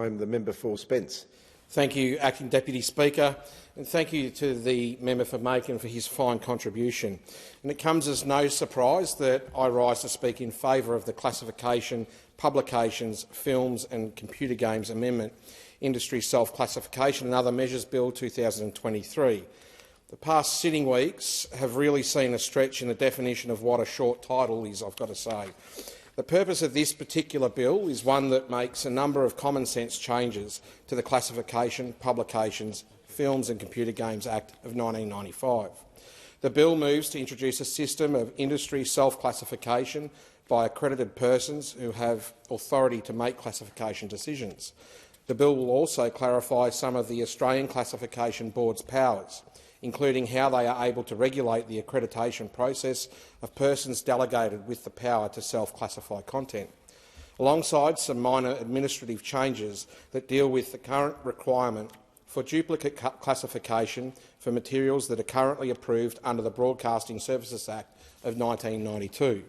I'm the member for Spence. Thank you, Acting Deputy Speaker, and thank you to the member for Macon for his fine contribution. And it comes as no surprise that I rise to speak in favour of the Classification, Publications, Films and Computer Games Amendment, Industry Self-Classification and Other Measures Bill 2023. The past sitting weeks have really seen a stretch in the definition of what a short title is, I've got to say. The purpose of this particular bill is one that makes a number of common-sense changes to the Classification, Publications, Films and Computer Games Act of 1995. The bill moves to introduce a system of industry self-classification by accredited persons who have authority to make classification decisions. The bill will also clarify some of the Australian Classification Board's powers, including how they are able to regulate the accreditation process of persons delegated with the power to self-classify content, alongside some minor administrative changes that deal with the current requirement for duplicate classification for materials that are currently approved under the Broadcasting Services Act of 1992.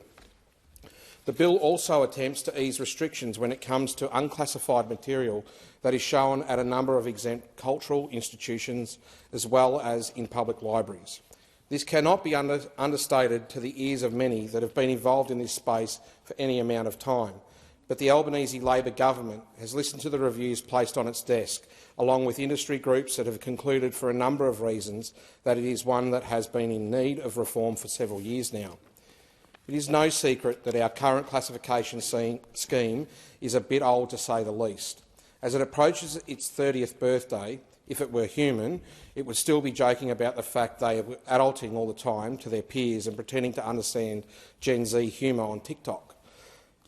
The bill also attempts to ease restrictions when it comes to unclassified material that is shown at a number of exempt cultural institutions as well as in public libraries. This cannot be understated to the ears of many that have been involved in this space for any amount of time, but the Albanese Labor government has listened to the reviews placed on its desk, along with industry groups that have concluded for a number of reasons that it is one that has been in need of reform for several years now. It is no secret that our current classification scheme is a bit old, to say the least. As it approaches its 30th birthday, if it were human, it would still be joking about the fact they are adulting all the time to their peers and pretending to understand Gen Z humour on TikTok.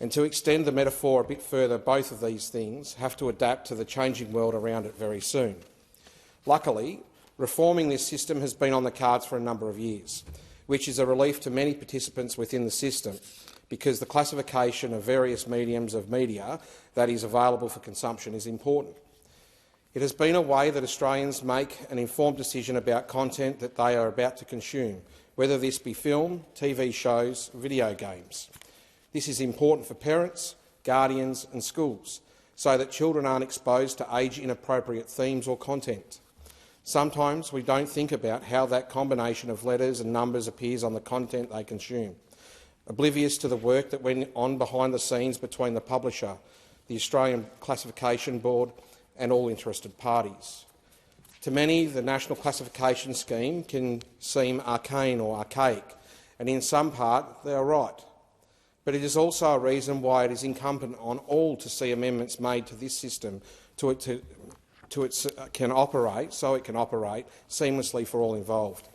And to extend the metaphor a bit further, both of these things have to adapt to the changing world around it very soon. Luckily, reforming this system has been on the cards for a number of years, which is a relief to many participants within the system, because the classification of various mediums of media that is available for consumption is important. It has been a way that Australians make an informed decision about content that they are about to consume, whether this be film, TV shows, video games. This is important for parents, guardians and schools, so that children aren't exposed to age-inappropriate themes or content. Sometimes we don't think about how that combination of letters and numbers appears on the content they consume, oblivious to the work that went on behind the scenes between the publisher, the Australian Classification Board and all interested parties. To many, the National Classification Scheme can seem arcane or archaic, and in some part they are right. But it is also a reason why it is incumbent on all to see amendments made to this system so it can operate seamlessly for all involved.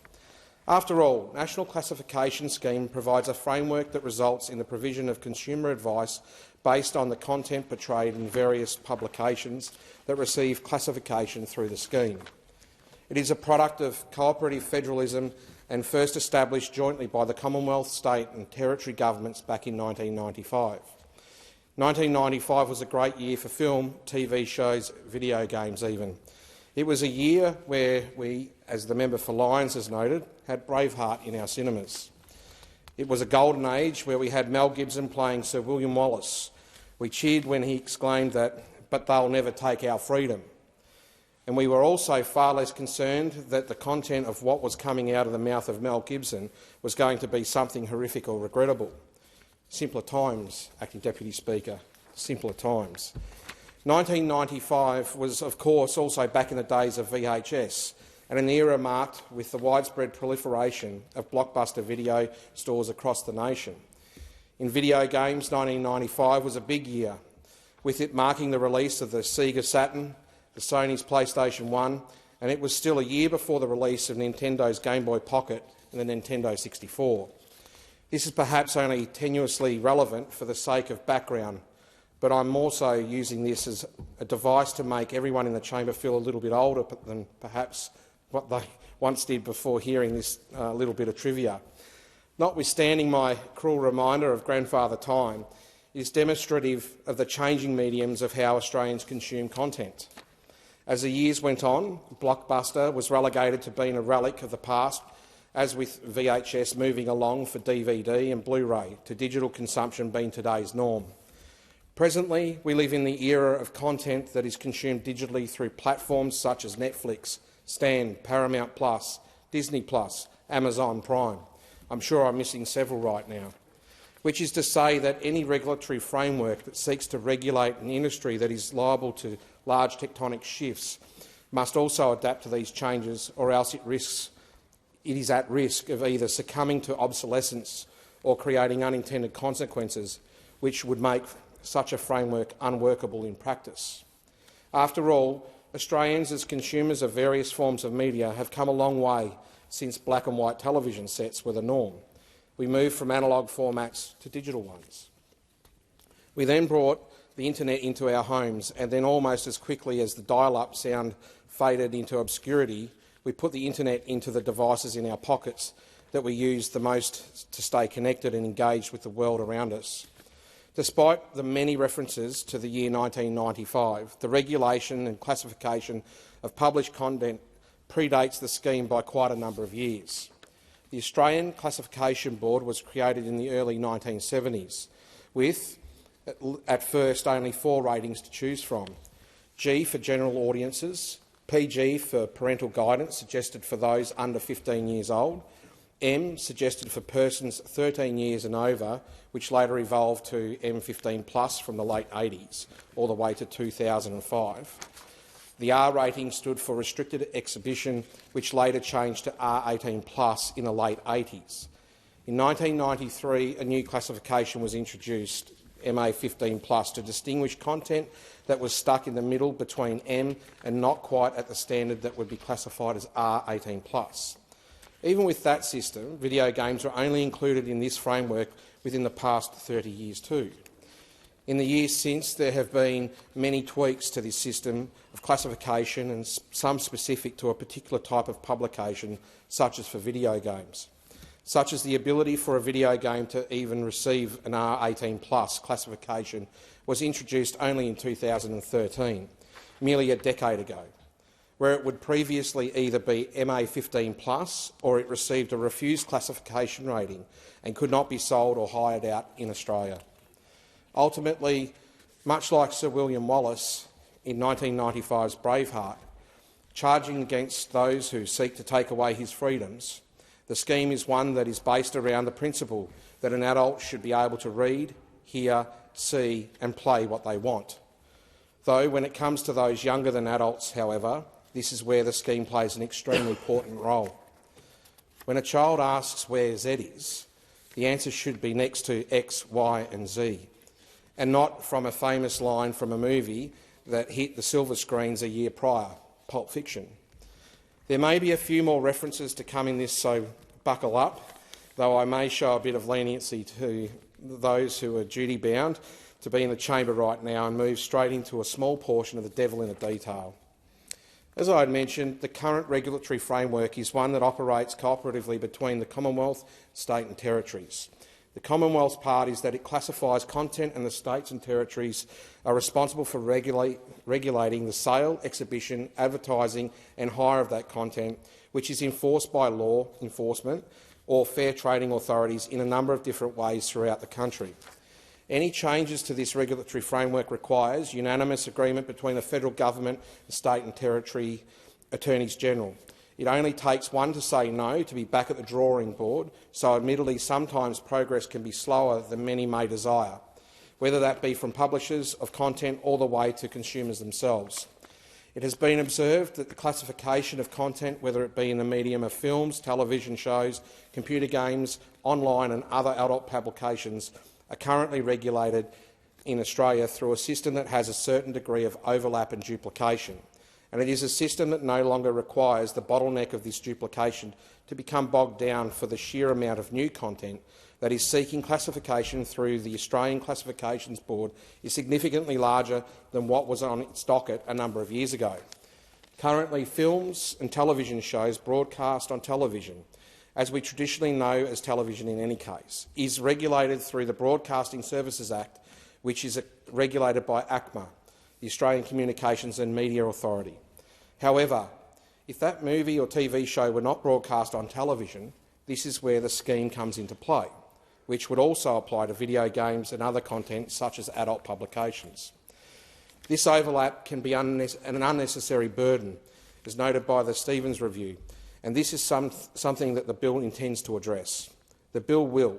After all, National Classification Scheme provides a framework that results in the provision of consumer advice based on the content portrayed in various publications that receive classification through the scheme. It is a product of cooperative federalism and first established jointly by the Commonwealth, state and territory governments back in 1995. 1995 was a great year for film, TV shows, video games even. It was a year where we, as the member for Lyons has noted, had Braveheart in our cinemas. It was a golden age where we had Mel Gibson playing Sir William Wallace. We cheered when he exclaimed that, "But they'll never take our freedom." And we were also far less concerned that the content of what was coming out of the mouth of Mel Gibson was going to be something horrific or regrettable. Simpler times, Acting Deputy Speaker, simpler times. 1995 was, of course, also back in the days of VHS, and an era marked with the widespread proliferation of blockbuster video stores across the nation. In video games, 1995 was a big year, with it marking the release of the Sega Saturn, the Sony's PlayStation 1, and it was still a year before the release of Nintendo's Game Boy Pocket and the Nintendo 64. This is perhaps only tenuously relevant for the sake of background, but I'm also using this as a device to make everyone in the chamber feel a little bit older than perhaps what they once did before hearing this little bit of trivia. Notwithstanding my cruel reminder of grandfather time, it is demonstrative of the changing mediums of how Australians consume content. As the years went on, Blockbuster was relegated to being a relic of the past, as with VHS moving along for DVD and Blu-ray, to digital consumption being today's norm. Presently, we live in the era of content that is consumed digitally through platforms such as Netflix, Stan, Paramount+, Disney+, Amazon Prime. I'm sure I'm missing several right now. Which is to say that any regulatory framework that seeks to regulate an industry that is liable to large tectonic shifts must also adapt to these changes, or else it is at risk of either succumbing to obsolescence or creating unintended consequences, which would make such a framework unworkable in practice. After all, Australians as consumers of various forms of media have come a long way since black and white television sets were the norm. We moved from analogue formats to digital ones. We then brought the internet into our homes, and then almost as quickly as the dial-up sound faded into obscurity, we put the internet into the devices in our pockets that we use the most to stay connected and engaged with the world around us. Despite the many references to the year 1995, the regulation and classification of published content predates the scheme by quite a number of years. The Australian Classification Board was created in the early 1970s, with, at first, only 4 ratings to choose from: G for general audiences, PG for parental guidance suggested for those under 15 years old, M suggested for persons 13 years and over, which later evolved to M15+ from the late 80s all the way to 2005. The R rating stood for restricted exhibition, which later changed to R18+ in the late 80s. In 1993, a new classification was introduced, MA15+, to distinguish content that was stuck in the middle between M and not quite at the standard that would be classified as R18+. Even with that system, video games were only included in this framework within the past 30 years too. In the years since, there have been many tweaks to this system of classification, and some specific to a particular type of publication, such as for video games, such as the ability for a video game to even receive an R18+ classification was introduced only in 2013, merely a decade ago, where it would previously either be MA15+ or it received a refused classification rating and could not be sold or hired out in Australia. Ultimately, much like Sir William Wallace in 1995's Braveheart, charging against those who seek to take away his freedoms, the scheme is one that is based around the principle that an adult should be able to read, hear, see and play what they want. Though when it comes to those younger than adults, however, this is where the scheme plays an extremely important role. When a child asks where Z is, the answer should be next to X, Y and Z, and not from a famous line from a movie that hit the silver screens a year prior, Pulp Fiction. There may be a few more references to come in this, so buckle up, though I may show a bit of leniency to those who are duty-bound to be in the chamber right now and move straight into a small portion of the devil in the detail. As I had mentioned, the current regulatory framework is one that operates cooperatively between the Commonwealth, state and territories. The Commonwealth's part is that it classifies content, and the states and territories are responsible for regulating the sale, exhibition, advertising and hire of that content, which is enforced by law enforcement or fair trading authorities in a number of different ways throughout the country. Any changes to this regulatory framework requires unanimous agreement between the federal government, the state and territory attorneys-general. It only takes one to say no to be back at the drawing board, so admittedly sometimes progress can be slower than many may desire, whether that be from publishers of content all the way to consumers themselves. It has been observed that the classification of content, whether it be in the medium of films, television shows, computer games, online and other adult publications, are currently regulated in Australia through a system that has a certain degree of overlap and duplication. And it is a system that no longer requires the bottleneck of this duplication to become bogged down for the sheer amount of new content that is seeking classification through the Australian Classifications Board is significantly larger than what was on its docket a number of years ago. Currently, films and television shows broadcast on television, as we traditionally know as television in any case, is regulated through the Broadcasting Services Act, which is regulated by ACMA, the Australian Communications and Media Authority. However, if that movie or TV show were not broadcast on television, this is where the scheme comes into play. which would also apply to video games and other content such as adult publications. This overlap can be an unnecessary burden, as noted by the Stevens Review, and this is something that the bill intends to address. The bill will,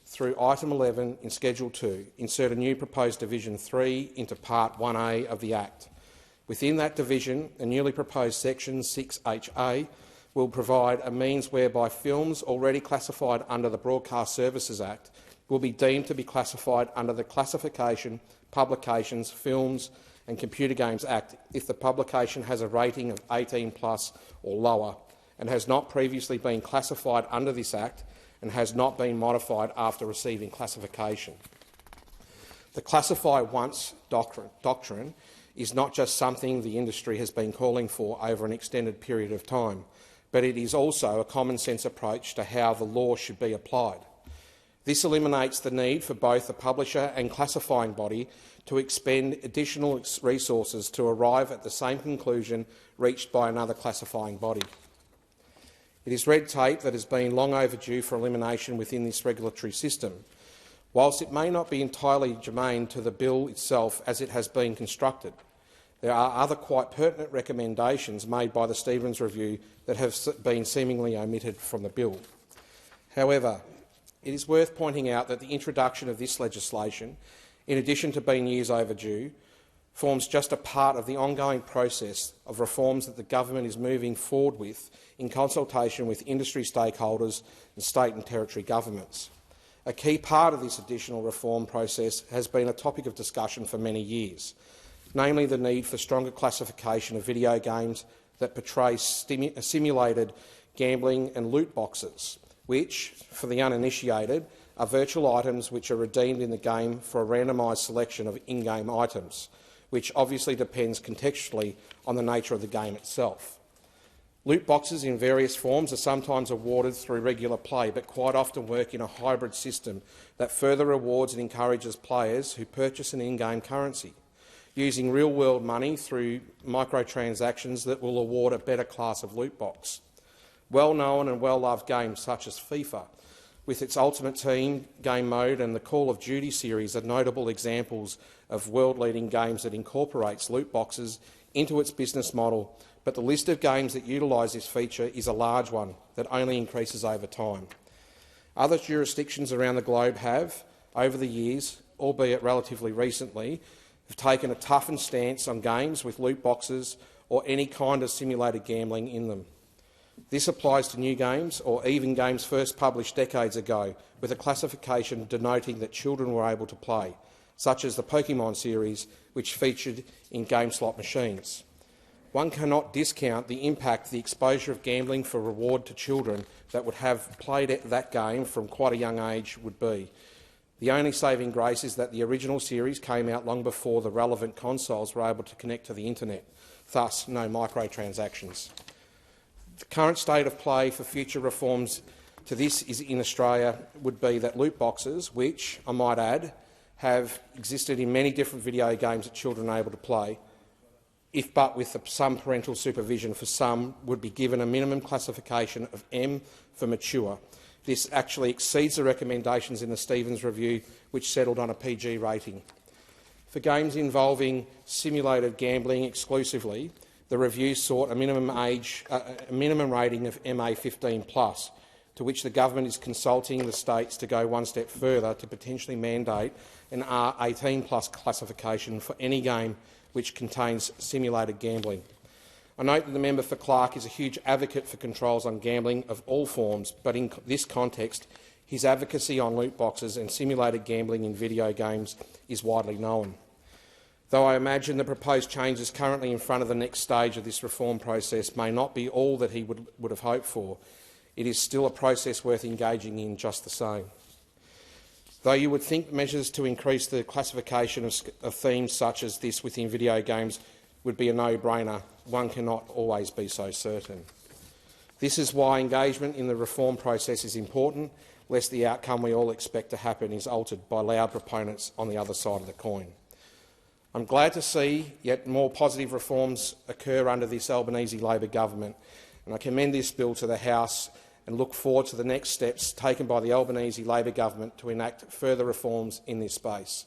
through item 11 in Schedule 2, insert a new proposed Division 3 into Part 1A of the Act. Within that division, a newly proposed Section 6HA will provide a means whereby films already classified under the Broadcast Services Act will be deemed to be classified under the Classification, Publications, Films and Computer Games Act if the publication has a rating of 18+ or lower and has not previously been classified under this Act and has not been modified after receiving classification. The Classify Once doctrine is not just something the industry has been calling for over an extended period of time, but it is also a common-sense approach to how the law should be applied. This eliminates the need for both the publisher and classifying body to expend additional resources to arrive at the same conclusion reached by another classifying body. It is red tape that has been long overdue for elimination within this regulatory system. Whilst it may not be entirely germane to the bill itself as it has been constructed, there are other quite pertinent recommendations made by the Stevens Review that have been seemingly omitted from the bill. However, it is worth pointing out that the introduction of this legislation, in addition to being years overdue, forms just a part of the ongoing process of reforms that the government is moving forward with in consultation with industry stakeholders and state and territory governments. A key part of this additional reform process has been a topic of discussion for many years, namely the need for stronger classification of video games that portray simulated gambling and loot boxes, which, for the uninitiated, are virtual items which are redeemed in the game for a randomised selection of in-game items, which obviously depends contextually on the nature of the game itself. Loot boxes in various forms are sometimes awarded through regular play, but quite often work in a hybrid system that further rewards and encourages players who purchase an in-game currency, using real-world money through microtransactions that will award a better class of loot box. Well-known and well-loved games such as FIFA, with its Ultimate Team game mode and the Call of Duty series, are notable examples of world-leading games that incorporates loot boxes into its business model, but the list of games that utilise this feature is a large one that only increases over time. Other jurisdictions around the globe have, over the years, albeit relatively recently, have taken a toughened stance on games with loot boxes or any kind of simulated gambling in them. This applies to new games or even games first published decades ago, with a classification denoting that children were able to play, such as the Pokemon series, which featured in game slot machines. One cannot discount the impact the exposure of gambling for reward to children that would have played that game from quite a young age would be. The only saving grace is that the original series came out long before the relevant consoles were able to connect to the internet, thus no microtransactions. The current state of play for future reforms to this in Australia would be that loot boxes, which, I might add, have existed in many different video games that children are able to play, if but with some parental supervision for some, would be given a minimum classification of M for mature. This actually exceeds the recommendations in the Stevens Review, which settled on a PG rating. For games involving simulated gambling exclusively, the review sought a minimum rating of MA 15+, to which the government is consulting the states to go one step further to potentially mandate an R18+ classification for any game which contains simulated gambling. I note that the member for Clark is a huge advocate for controls on gambling of all forms, but in this context, his advocacy on loot boxes and simulated gambling in video games is widely known. Though I imagine the proposed changes currently in front of the next stage of this reform process may not be all that he would have hoped for, it is still a process worth engaging in just the same. Though you would think measures to increase the classification of themes such as this within video games would be a no-brainer, one cannot always be so certain. This is why engagement in the reform process is important, lest the outcome we all expect to happen is altered by loud proponents on the other side of the coin. I'm glad to see yet more positive reforms occur under this Albanese Labor government, and I commend this bill to the House and look forward to the next steps taken by the Albanese Labor government to enact further reforms in this space.